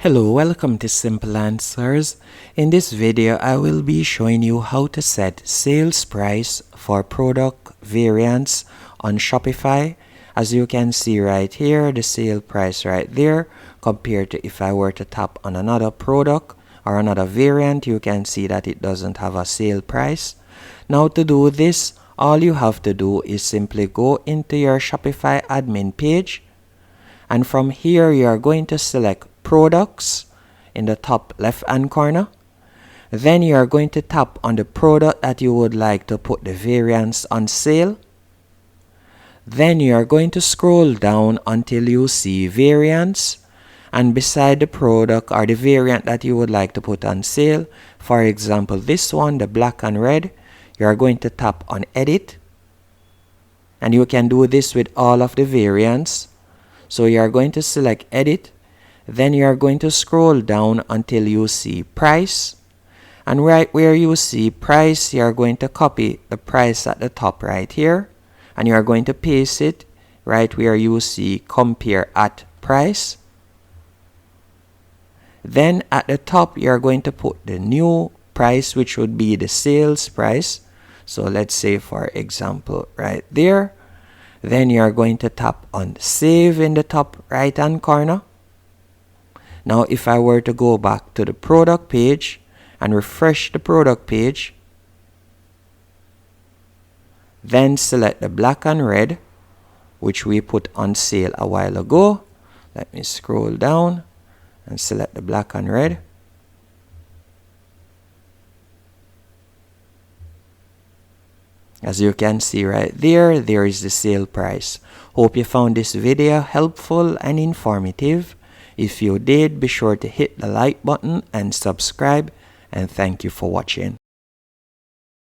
Hello, welcome to Simple Answers. In this video, I will be showing you how to set sales price for product variants on Shopify. As you can see right here, the sale price right there, compared to if I were to tap on another product or another variant, you can see that it doesn't have a sale price. Now to do this, all you have to do is simply go into your Shopify admin page. And from here, you are going to select products in the top left hand corner. Then you are going to tap on the product that you would like to put the variants on sale. Then you are going to scroll down until you see variants, and beside the product or the variant that you would like to put on sale, for example this one, the black and red, you are going to tap on edit, and you can do this with all of the variants. So you are going to select edit, then you are going to scroll down until you see price, and right where you see price, you are going to copy the price at the top right here, and you are going to paste it right where you see compare at price. Then at the top, you are going to put the new price, which would be the sales price. So let's say, for example, right there. Then you are going to tap on save in the top right hand corner. Now if I were to go back to the product page and refresh the product page, then select the black and red, which we put on sale a while ago. Let me scroll down and select the black and red. As you can see right there, there is the sale price. Hope you found this video helpful and informative. If you did, be sure to hit the like button and subscribe, and thank you for watching.